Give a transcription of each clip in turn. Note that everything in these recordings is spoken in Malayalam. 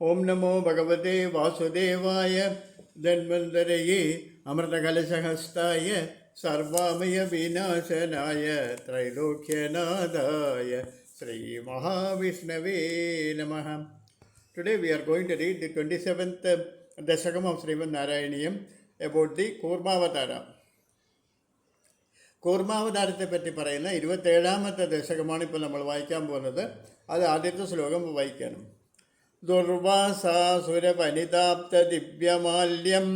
ഓം നമോ ഭഗവതേ വാസുദേവായ ധന്വന്തരയേ അമൃതകലശഹസ്തായ സർവാമയ വിനാശനായ ത്രൈലോക്യനാഥായ ശ്രീ മഹാവിഷ്ണവേ നമഃ. Today we are going to read the 27th Dashakam of Srimad Narayaniyam about the Kurmavadara. കൂർമാവതാരത്തെ പറ്റി പറയുന്ന 27ാമത്തെ ദശകമാണ് ഇപ്പോൾ നമ്മൾ വായിക്കാൻ പോകുന്നത്. അത് ആദ്യത്തെ ശ്ലോകം വായിക്കാനും. ദുർവാസാസുരവനിതാപ്ത ദിവ്യമാല്യം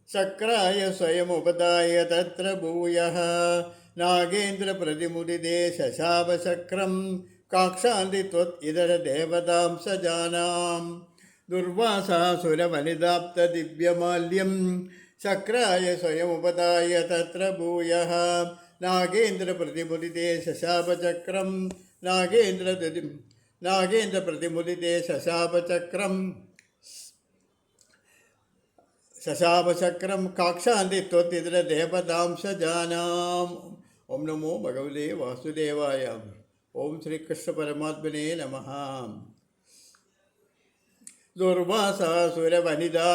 ശക്രായ സ്വയമുപദായ തത്ര ഭൂയഃ നാഗേന്ദ്ര പ്രതിമുദിതേ ശശാവശക്രം കാക്ഷാന്തി ത്വത് ഇതര ദേവതാം സജാനാം. ദുർവാസാസുരവനിതാപ്ത ദിവ്യമാല്യം ശക്രായ സ്വയമുപദായ തത്ര ഭൂയഃ നാഗേന്ദ്ര പ്രതിമുദിതേ ശശാപചക്രം നാഗേന്ദ്ര പ്രതിമുദിതേ ശശാപചക്രം കാക്ഷാന്തി ത്വത്തിതര ദേവതാംശ ജാനാം. ഓം നമോ ഭഗവതേ വാസുദേവായ. ഓം ശ്രീകൃഷ്ണ പരമാത്മനേ നമഃ. ദുർവാസാസുരവനിതാ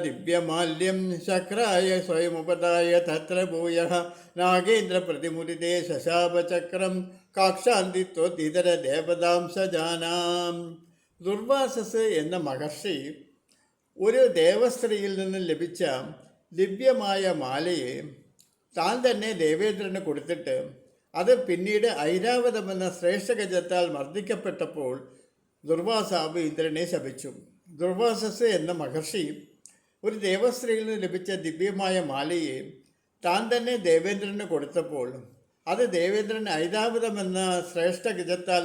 ദിവ്യമാല്യം ശക്രായ സ്വയമുപദായ തത്ര ഭൂയഃ നാഗേന്ദ്ര പ്രതിമുദിതേ ശശാപചക്രം കാക്ഷാന്തി ത്വതിതര ദേവതാംശ ജാനാം. ദുർവാസസ് എന്ന മഹർഷി ഒരു ദേവസ്ത്രീയിൽ നിന്ന് ലഭിച്ച ദിവ്യമായ മാലയെ താൻ തന്നെ ദേവേന്ദ്രന് കൊടുത്തിട്ട് അത് പിന്നീട് ഐരാവതമെന്ന ശ്രേഷ്ഠഗജത്താൽ മർദ്ദിക്കപ്പെട്ടപ്പോൾ ദുർവാസാവ് ഇന്ദ്രനെ ശപിച്ചു. ദുർവാസസ് എന്ന മഹർഷി ഒരു ദേവസ്ത്രീയിൽ നിന്ന് ലഭിച്ച ദിവ്യമായ മാലയെ താൻ തന്നെ ദേവേന്ദ്രന് കൊടുത്തപ്പോൾ അത് ദേവേന്ദ്രൻ ഐരാവതമെന്ന ശ്രേഷ്ഠഗജത്താൽ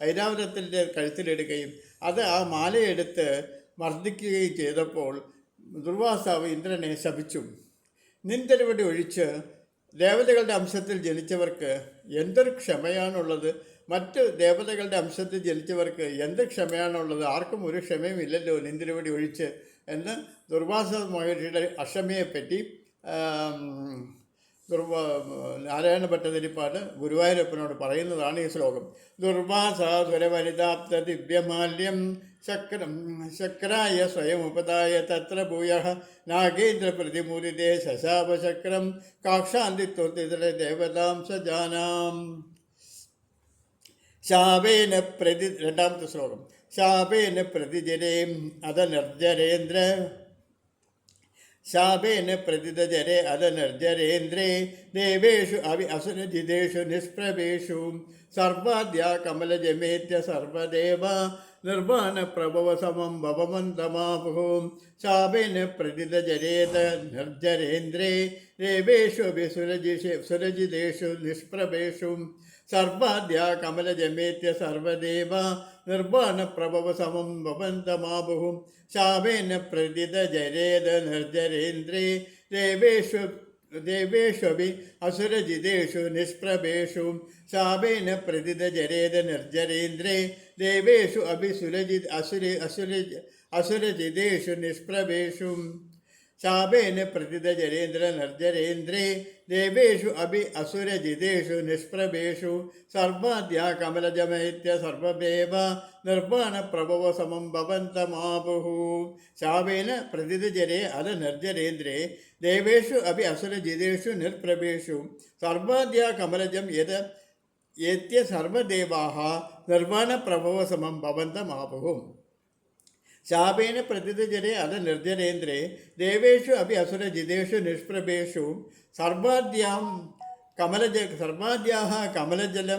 ഐരാവതത്തിൻ്റെ കഴുത്തിലിടുകയും അത് ആ മാലയെടുത്ത് മർദ്ദിക്കുകയും ചെയ്തപ്പോൾ ദുർവാസാവ് ഇന്ദ്രനെ ശപിച്ചു. നിന്തിരുവടി ഒഴിച്ച് ദേവതകളുടെ അംശത്തിൽ ജനിച്ചവർക്ക് എന്തൊരു ക്ഷമയാണുള്ളത്, മറ്റ് ദേവതകളുടെ അംശത്തിൽ ജനിച്ചവർക്ക് എന്ത് ക്ഷമയാണുള്ളത്, ആർക്കും ഒരു ക്ഷമയും ഇല്ലല്ലോ നിന്തിരുവടി ഒഴിച്ച് എന്ന് ദുർവാസ മഹർഷിയുടെ അക്ഷമയെപ്പറ്റി നാരായണ ഭട്ടതിരിപ്പാട് ഗുരുവായൂരപ്പനോട് പറയുന്നതാണ് ഈ ശ്ലോകം. ദുർവാസാസുരവനിതാപ്ത ദിവ്യമാല്യം ശക്രായ സ്വയമുപദായ തത്ര ഭൂയഃ നാഗേന്ദ്ര പ്രതിമുദിതേ ശശാപചക്രം കാക്ഷാന്തി ത്വതിതര ദേവതാംശ ജാനാം. ശാപേന രണ്ടാമത്തെ ശ്ലോകം. ശാപേന പ്രതിജരേ അധനർജരേന്ദ്ര ശാപേന പ്രതിതജരേ അധനർജരേന്ദ്രേ ദേവേഷു അസുരജിതേഷു നിഷ്പ്രഭേഷു സർവാദ്യാ കമലജമേത്യ സർവദേവ നിർവാണ പ്രഭവ സമം ഭവമന്തമാഭു. ശാപേന പ്രതിതജരേത നിർജരേന്ദ്രേ ദേവേഷു സുരജിതേഷു നിഷ്പ്രഭേഷു സർവാദ്യാ കമലജമേത്യ സർവദേവ നിർവാണ പ്രഭവ സമം ഭവന്തമാഭു. ശാപേന പ്രതിതജരേത നിർജരേന്ദ്രേ ദേവേഷ്വപി അസുരജിതേഷു നിഷ്പ്രഭേഷു. ശാപേന പ്രതിതജരേത നിർജരേന്ദ്രേ ദേവേഷു അഭി അസുരജിതേഷു നിഷ്പ്രഭേഷു. ശാപേന പ്രതിതജരേന്ദ്ര നിർജരേന്ദ്രേ ദേവേഷു അഭി അസുരജിതേഷു നിഷ്പ്രഭേഷു സർവാദ്യാ കമലജമേത്യ സർവദേവ നിർവാണ പ്രഭവ സമം ഭവന്തമാഭു. ശാപേന പ്രതിതജരേ അധ നിർജരേന്ദ്രേ ദേവേഷു അഭി അസുരജിതേഷു നിർപ്രഭേഷു സർവാദ്യാ കമലജം യേത്യ സർവദേവാഃ നിർവാണ പ്രഭവ സമം ഭവന്തമാഭു. ശാപേന പ്രതിതജരേ അധ നിർജരേന്ദ്രേ ദേവേഷു അഭി അസുരജിതേഷു നിഷ്പ്രഭേഷു സർവാദ്യാം സർവാദ്യാഃ കമലജം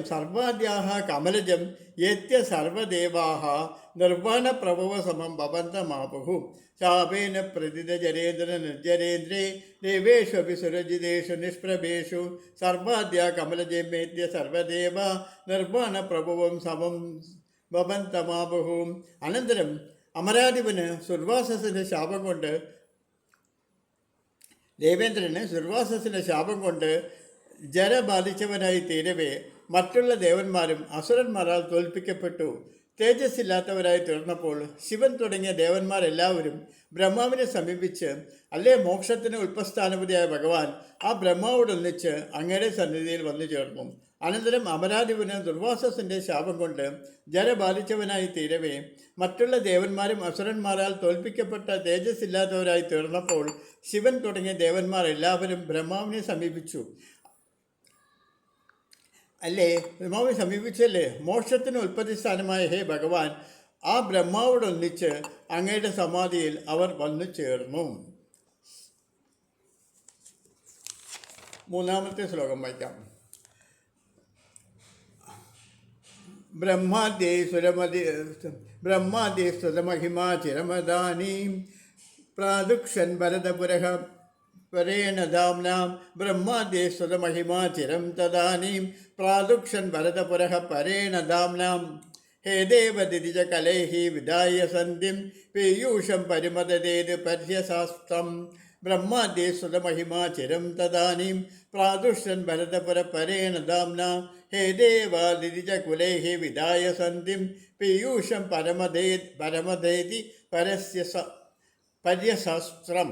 സർവാദ്യാഃ കമലജം യേത്യ സർവദേവാഃ നിർവാണ പ്രഭവ സമം ഭവന്തമാഭു. ശാപേന പ്രതിതജരേന്ദ്ര നിർജരേന്ദ്രേ ദേവേഷു അഭി സുരജിതേഷു നിഷ്പ്രഭേഷു സർവാദ്യാ കമലജമേത്യ സർവദേവ നിർവാണ പ്രഭവം സമം ഭവന്തമാഭു. അനന്തരം അമരാധിപന് സുർവാസസിൻ്റെ ശാപം കൊണ്ട് ദേവേന്ദ്രന് സുർവാസസിൻ്റെ ശാപം കൊണ്ട് ജര ബാധിച്ചവനായി തീരവേ മറ്റുള്ള ദേവന്മാരും അസുരന്മാരാൽ തോൽപ്പിക്കപ്പെട്ടു. തേജസ്സില്ലാത്തവരായി തീർന്നപ്പോൾ ശിവൻ തുടങ്ങിയ ദേവന്മാരെല്ലാവരും ബ്രഹ്മാവിനെ സമീപിച്ച്, അല്ലേ മോക്ഷത്തിന് ഉൽപ്പസ്ഥാനപതിയായ ഭഗവാൻ, ആ ബ്രഹ്മാവോടൊന്നിച്ച് അങ്ങയുടെ സന്നിധിയിൽ വന്നു ചേർന്നു. അനന്തരം അമരാധിപന് ദുർവാസസിൻ്റെ ശാപം കൊണ്ട് ജര ബാധിച്ചവനായി തീരവേ മറ്റുള്ള ദേവന്മാരും അസുരന്മാരാൽ തോൽപ്പിക്കപ്പെട്ട തേജസ്സില്ലാത്തവരായി തീർന്നപ്പോൾ ശിവൻ തുടങ്ങിയ ദേവന്മാർ എല്ലാവരും ബ്രഹ്മാവിനെ സമീപിച്ചു. അല്ലേ, ബ്രഹ്മാവിനെ സമീപിച്ചല്ലേ? മോക്ഷത്തിന് ഉൽപ്പത്തി സ്ഥാനമായ ഹേ ഭഗവാൻ, ആ ബ്രഹ്മാവോടൊന്നിച്ച് അങ്ങയുടെ സമാധിയിൽ അവർ വന്നു ചേർന്നു. മൂന്നാമത്തെ ശ്ലോകം വായിക്കാം. ബ്രഹ്മാദ്യൈ സുരമഹിമാ ചിരമദാനീം പ്രാദുക്ഷൻ ഭരതപുരഃ പരേണ ധാംനാം. ബ്രഹ്മാദ്യൈ സുരമഹിമാ ചിരം തദാനീം പ്രാദുക്ഷൻ ഭരതപുരഃ പരേണ ധാംനാം. ഹേ ദേവദിതിജ കലൈഃ വിദായ സന്ധ്യം പീയൂഷം പരിമദതേത് പര്യശാസ്ത്രം. ബ്രഹ്മാദ്യൈ സുരമഹിമാ ചിരം തദാനീം പ്രാദുക്ഷൻ ഭരതപുര പരേണ ധാംനാ. ഹേ ദേവാദിതിജ കുലൈഃ വിദായ സന്ധ്യം പീയൂഷം പരമദേതി പര്യശാസ്ത്രം.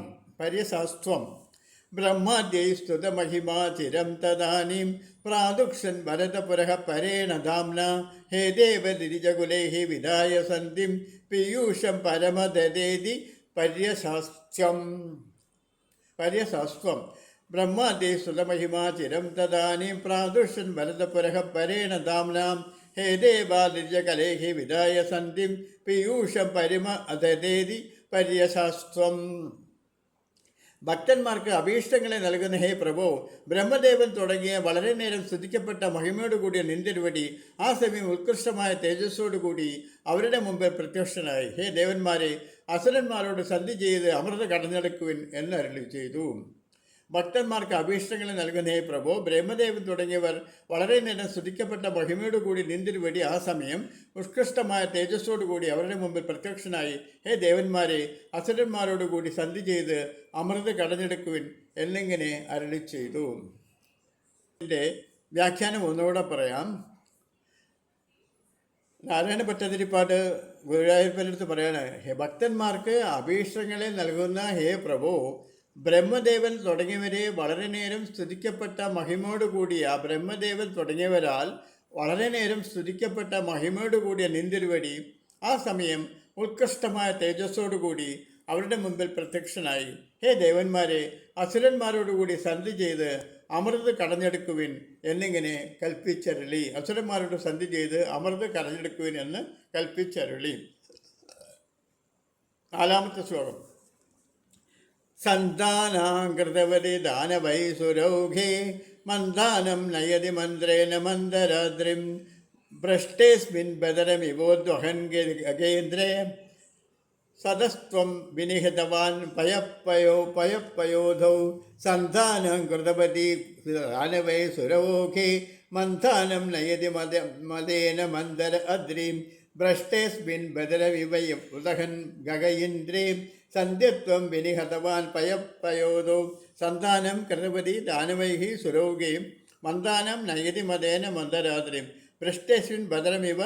ബ്രഹ്മാദ്യൈ സ്തുതമഹിമാ ചിരം തദാനീം പ്രാദുക്ഷൻ ഭരതപുരഃ പരേണ ധാംനാ. ഹേ ദേവദിതിജകുലൈഃ വിദായ സന്ധ്യം പീയൂഷം പരമദദേതി പര്യശാസ്ത്രം. ബ്രഹ്മാദ്യൈ സ്തുതമഹിമാ ചിരം തദാനീം പ്രാദുക്ഷൻ ഭരതപുരഃ പരേണ ധാംനാം. ഹേ ദേവാദിത്യകലൈഃ വിദായ സന്ധ്യം പീയൂഷം പരിമദദേതി പര്യശാസ്ത്രം. ഭക്തന്മാർക്ക് അഭീഷ്ടങ്ങളെ നൽകുന്ന ഹേ പ്രഭോ, ബ്രഹ്മദേവൻ തുടങ്ങിയ വളരെ നേരം സ്തുതിക്കപ്പെട്ട മഹിമയോടുകൂടിയ നിന്തിരുവടി ആ സമയം ഉത്കൃഷ്ടമായ തേജസ്സോടുകൂടി അവരുടെ മുമ്പിൽ പ്രത്യക്ഷനായി. ഹേ ദേവന്മാരെ, അസുരന്മാരോട് സന്ധി ചെയ്ത് അമൃത കടഞ്ഞെടുക്കുവിൻ എന്ന് അരുളി ചെയ്തു. ഭക്തന്മാർക്ക് അഭീഷ്ടങ്ങളെ നൽകുന്ന ഹേ പ്രഭോ, ബ്രഹ്മദേവൻ തുടങ്ങിയവർ വളരെ നേരം സ്തുതിക്കപ്പെട്ട മഹിമയോടുകൂടി നിന്തിരുവടി ആ സമയം ഉത്കൃഷ്ടമായ തേജസ്സോടുകൂടി അവരുടെ മുമ്പിൽ പ്രത്യക്ഷനായി. ഹേ ദേവന്മാരെ, അസുരന്മാരോടുകൂടി സന്ധി ചെയ്ത് അമൃത കടഞ്ഞെടുക്കുവിൻ എന്നിങ്ങനെ അരുളി ചെയ്തു. ഇതിൻ്റെ വ്യാഖ്യാനം ഒന്നുകൂടെ പറയാം. നാരായണ ഭട്ടതിരിപ്പാട് ഗുരുവായൂരപ്പനടുത്ത് പറയാണ്, ഹേ ഭക്തന്മാർക്ക് അഭീഷ്ടങ്ങളെ നൽകുന്ന ഹേ പ്രഭോ, ബ്രഹ്മദേവൻ തുടങ്ങിയവരെ വളരെ നേരം സ്തുതിക്കപ്പെട്ട മഹിമയോടുകൂടിയ ബ്രഹ്മദേവൻ തുടങ്ങിയവരാൽ വളരെ നേരം സ്തുതിക്കപ്പെട്ട മഹിമയോടുകൂടിയ നിന്തിരുവടി ആ സമയം ഉത്കൃഷ്ടമായ തേജസ്സോടുകൂടി അവരുടെ മുമ്പിൽ പ്രത്യക്ഷനായി. ഹേ ദേവന്മാരെ, അസുരന്മാരോടുകൂടി സന്ധി ചെയ്ത് അമൃത് കടഞ്ഞെടുക്കുവിൻ എന്നിങ്ങനെ കൽപ്പിച്ചരുളി. അസുരന്മാരോട് സന്ധി ചെയ്ത് അമൃത് കടഞ്ഞെടുക്കുവിൻ എന്ന് കൽപ്പിച്ചരുളി. നാലാമത്തെ ശ്ലോകം. സന്താനാകൃതവതി ദാനവൈ സുരൗഘേ മന്ദാനം നയതി മന്ത്രേണ മന്ദരാദ്രിം ഭ്രഷ്ടേസ്മിൻ ബദരമിവോദ്വഹൻ ഗഗേന്ദ്രേ സദസ്ത്വം വിനിഹിതവാൻ പയപ്പയോധൗ. സന്താനം കൃതവതി ദാനവൈ സുരൗഘേ മന്ദാനം നയതി മദേന മന്ദര അദ്രിം ഭ്രഷ്ടേസ്മിൻ ബദരമിവ ഉദഹൻ ഗഗയിന്ദ്രേ സന്ധ്യത്വം വിനിഹതവാൻ പയപ്പയോധൗ. സന്താനം കൃതവതി ദാനവൈഃ സുരൗഘേ മന്ദാനം നയതി മദേന മന്ദരാദ്രിം ഭ്രഷ്ടേസ്മിൻ ബദരമിവ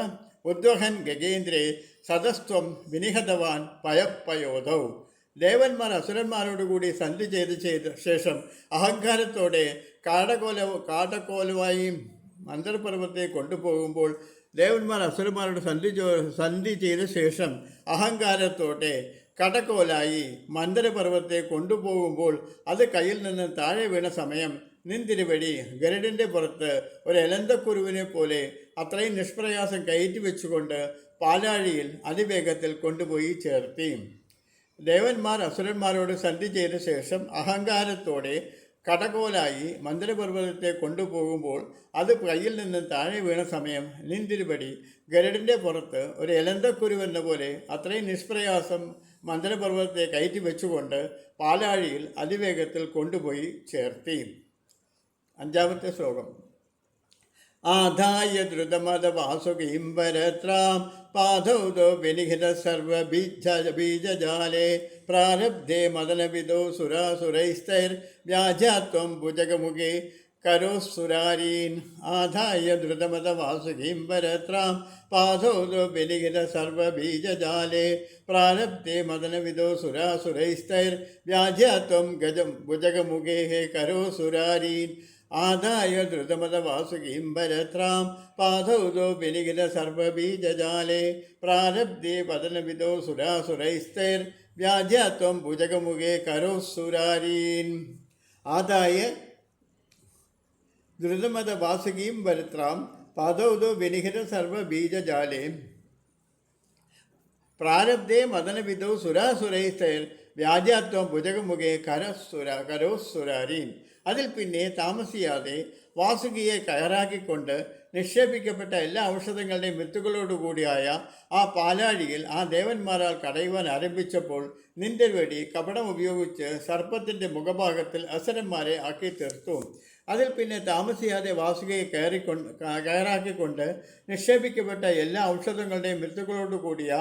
ഉദ്വഹൻ ഗഗേന്ദ്രേ സദസ്ത്വം വിനിഹതവാൻ പയപ്പയോധൗ. ദേവന്മാർ അസുരന്മാരോടുകൂടി സന്ധി ചെയ്ത ശേഷം അഹങ്കാരത്തോടെ കാടക്കോലുമായി മന്ദരപർവ്വത്തെ കൊണ്ടുപോകുമ്പോൾ ദേവന്മാർ അസുരന്മാരോട് സന്ധി ചെയ്ത ശേഷം അഹങ്കാരത്തോടെ കടക്കോലായി മന്ദരപർവ്വത്തെ കൊണ്ടുപോകുമ്പോൾ അത് കയ്യിൽ നിന്ന് താഴെ വീണ സമയം നിന്തിരുവടി ഗരുഡൻ്റെ പുറത്ത് ഒരു എലന്തക്കുരുവിനെ പോലെ അത്രയും നിഷ്പ്രയാസം കയറ്റി വെച്ചുകൊണ്ട് പാലാഴിയിൽ അതിവേഗത്തിൽ കൊണ്ടുപോയി ചേർത്തി. ദേവന്മാർ അസുരന്മാരോട് സന്ധി ചെയ്ത ശേഷം അഹങ്കാരത്തോടെ കടകോലായി മന്ദരപർവ്വതത്തെ കൊണ്ടുപോകുമ്പോൾ അത് കയ്യിൽ നിന്ന് താഴെ വീണ സമയം നിന്തിരുവടി ഗരുഡൻ്റെ പുറത്ത് ഒരു എലന്തക്കുരുവെന്ന പോലെ അത്രയും നിഷ്പ്രയാസം മന്ദരപർവ്വതത്തെ കയറ്റി വെച്ചുകൊണ്ട് പാലാഴിയിൽ അതിവേഗത്തിൽ കൊണ്ടുപോയി ചേർത്തി. അഞ്ചാമത്തെ ശ്ലോകം. ആദായ ദ്രുതമദവാസുകീം വരത്രാം പാദൗദോ വിനിഹിത സർവബീജജാലേ പ്രാരബ്ധേ മദനവിദോ സുരാസുരൈസ്തൈർ വ്യാജാത്വം ഭുജഗമുഖേ കരോസുരാരീൻ. ആദായ ദ്രുതമദവാസുകീം വരത്രാം പാദൗദോ വിനിഹിത സർവബീജജാലേ പ്രാരബ്ധേ മദനവിദോ സുരാസുരൈസ്തൈർ വ്യാജാത്വം ഭുജഗമുഖേ കരോസുരാരീൻ. ആദായ ധൃതമതവാസുകീം ഭരത്രാം പാദൗതോ വിനികില സർവബീജജാലേ പ്രാരബ്ധേ പതനവിദോ സുരാസുരൈസ്തൈർ വ്യാജ്യാത്വം ഭുജകമുഖേ കരോസുരാരീൻ. ആദായ ധൃതമതവാസുകീം ഭരത്രാം പാദൗതോ വിനിഹിത സർവബീജജാലേ പ്രാരബ്ധേ മദനവിദോ സുരാസുരൈസ്തൈർ വ്യാജാത്വം ഭുജകമുഖേ കരോസുരാരീൻ. അതിൽ പിന്നെ താമസിയാതെ വാസുകിയെ കയറാക്കിക്കൊണ്ട് നിക്ഷേപിക്കപ്പെട്ട എല്ലാ ഔഷധങ്ങളുടെയും വിത്തുകളോടുകൂടിയായ ആ പാലാഴിയിൽ ആ ദേവന്മാരാൽ കടയുവാൻ ആരംഭിച്ചപ്പോൾ നിന്റെ വെടി കപടം ഉപയോഗിച്ച് സർപ്പത്തിൻ്റെ മുഖഭാഗത്തിൽ അസുരന്മാരെ ആക്കി തീർത്തു. അതിൽ പിന്നെ താമസിയാതെ വാസുകിയെ കയറാക്കിക്കൊണ്ട് നിക്ഷേപിക്കപ്പെട്ട എല്ലാ ഔഷധങ്ങളുടെയും വിത്തുകളോടുകൂടിയ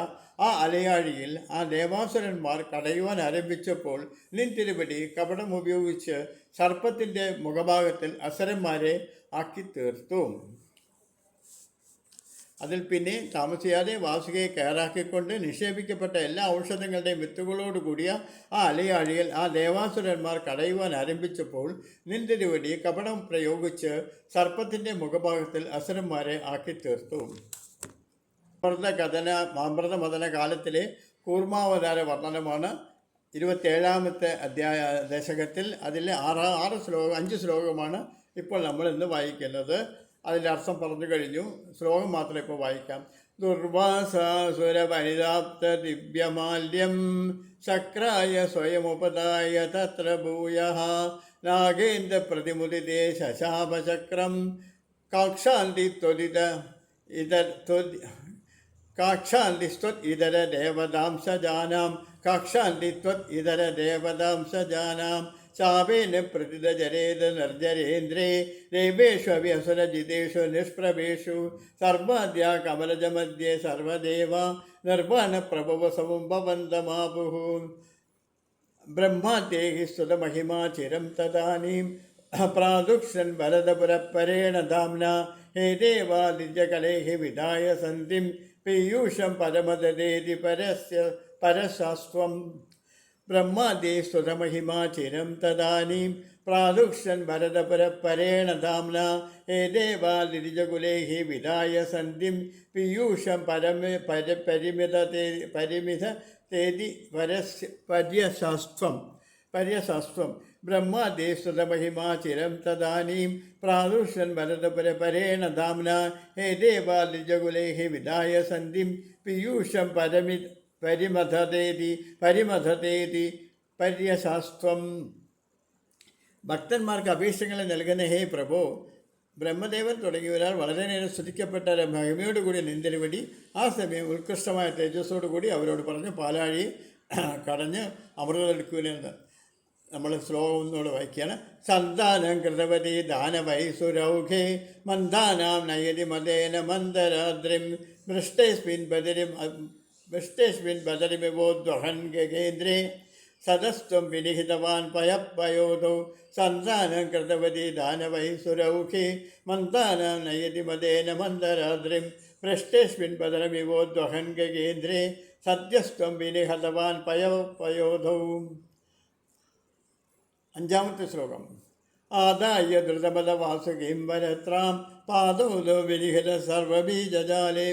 ആ അലയാഴിയിൽ ആ ദേവാസുരന്മാർ കടയുവാൻ ആരംഭിച്ചപ്പോൾ നിൻ തിരുവടി കപടം ഉപയോഗിച്ച് സർപ്പത്തിൻ്റെ മുഖഭാഗത്തിൽ അസുരന്മാരെ ആക്കി തീർത്തു. അതിൽ പിന്നെ താമസിയാതെ വാസുകിയെ കയറാക്കിക്കൊണ്ട് നിക്ഷേപിക്കപ്പെട്ട എല്ലാ ഔഷധങ്ങളുടെയും വിത്തുകളോടുകൂടിയ ആ അലയാഴിയിൽ ആ ദേവാസുരന്മാർ കടയുവാൻ ആരംഭിച്ചപ്പോൾ നിന്തിരുവടി കപടം പ്രയോഗിച്ച് സർപ്പത്തിൻ്റെ മുഖഭാഗത്തിൽ അസുരന്മാരെ ആക്കി തീർത്തു. അമൃതമദന കാലത്തിലെ കൂർമാവതാര വർണ്ണനമാണ് 27ാമത്തെ ദശകത്തിൽ. അതിലെ 5 ശ്ലോകമാണ് ഇപ്പോൾ നമ്മൾ ഇന്ന് വായിക്കുന്നത്. അതിൻ്റെ അർത്ഥം പറഞ്ഞു കഴിഞ്ഞു. ശ്ലോകം മാത്രം ഇപ്പോൾ വായിക്കാം. ദുർവാസാസുരപരിതാപ്ത ദിവ്യമാല്യം ശക്രായ സ്വയമുപദായ തത്ര ഭൂയഃ നാഗേന്ദ്ര പ്രതിമുദിതേ ശശാപചക്രം കാക്ഷാന്തിസ്ത്വത് ഇതര ദേവതാംസജാനാം ശാപേന പ്രതിദജരേത നിർജരേന്ദ്രേ ദേവേഷ്വപി അസുരജിതേഷു നിഷ്പ്രഭേഷു സർവാദ്യ കമലജമധ്യേ സർവദേവ നിർവാണ പ്രഭവസവും ഭവന്തമാപുഃ. ബ്രഹ്മാദേഹി സ്തുതമഹിമാ ചിരം തദാനീം പ്രാദുക്ഷൻ ഭരതപുരപ്പരേണ ധാംന ഹേ ദേവാദിത്യകലേഹി വിധായ സന്ധിം പീയൂഷം പരമദദേതി പരശാസ്ത്വം. ബ്രഹ്മാദേ സ്തുതമഹിമാ ചിരം തദാനീം പ്രാദുക്ഷൻ ഭരതപുരപ്പരേണ ധാംന ഹേ ദേവാദിരിജകുലേഹി വിധായ സന്ധിം പീയൂഷം പരിമിതേതി പര്യശാസ്ത്വം. ബ്രഹ്മാദേ സ്തുതമഹിമാ ചിരം തദാനീം പ്രാദുക്ഷൻ ഭരതപുരപരേണ ധാംന ഹേ ദേവാദിരിജകുലേഹി വിധായ സന്ധിം പീയൂഷം പരിമഥതേതി പര്യശാസ്ത്വം. ഭക്തന്മാർക്ക് അഭീഷ്ടങ്ങളെ നൽകുന്ന ഹേ പ്രഭോ, ബ്രഹ്മദേവൻ തുടങ്ങിയവരാൽ വളരെ നേരം സ്തുതിക്കപ്പെട്ട മഹിമയോടുകൂടി നിന്തിരുവടി ആ സമയം ഉത്കൃഷ്ടമായ തേജസ്സോടുകൂടി അവരോട് പറഞ്ഞു പാലാഴി കടഞ്ഞ് അമൃതെടുക്കുവിനെന്ന്. നമ്മൾ ശ്ലോകം ഒന്നുകൂടെ വായിക്കുകയാണ്. സന്താനം കൃതവതി ദാനവൈസുരൗഘേ മന്ദാനാം നയതി മദേന മന്ദരാദ്രിം വൃഷ്ടേസ്മിൻ ബദരിമിവോദ്വഹൻ ഗഗേന്ദ്രേ സദസ്ത്വം വിനിഹിതവാൻ പയോധൗ സന്താനം കൃതവതി ദാനവൈസുരൗഘേ മന്ദാനാം നയതി മദേന മന്ദരാദ്രിം വൃഷ്ടേസ്മിൻ ബദരിമിവോദ്വഹൻ ഗഗേന്ദ്രേ സദ്യസ്ത്വം വിനിഹതവാൻ പയോധൗ. 5ാമത്തെ ശ്ലോകം. ആദായ ധൃതമതവാസുകീം വരത്രാം പാദൗതോ വിനിഹിത സർവബീജജാലേ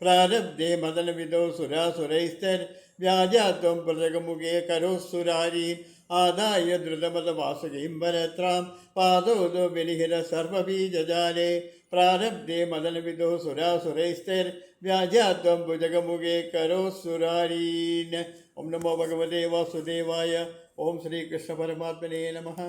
പ്രാരബ്ധേ മദനവിദോ സുരാസുരൈസ്തൈർ വ്യാജാത്വം പ്രജകമുഖേ കരോസുരാരീൻ. ആദായ ധൃതമതവാസുകീം വരത്രാം പാദൗതോ വിനിഹിത സർവബീജജാലേ പ്രാരബ്ധേ മദനവിദോ സുരാസുരൈസ്തൈർ വ്യാജാത്വം ഭുജകമുഖേ കരോസുരാരീൻ. ഓം നമോ ഭഗവതേ വാസുദേവായ. ഓം ശ്രീകൃഷ്ണ പരമാത്മനേ നമഃ.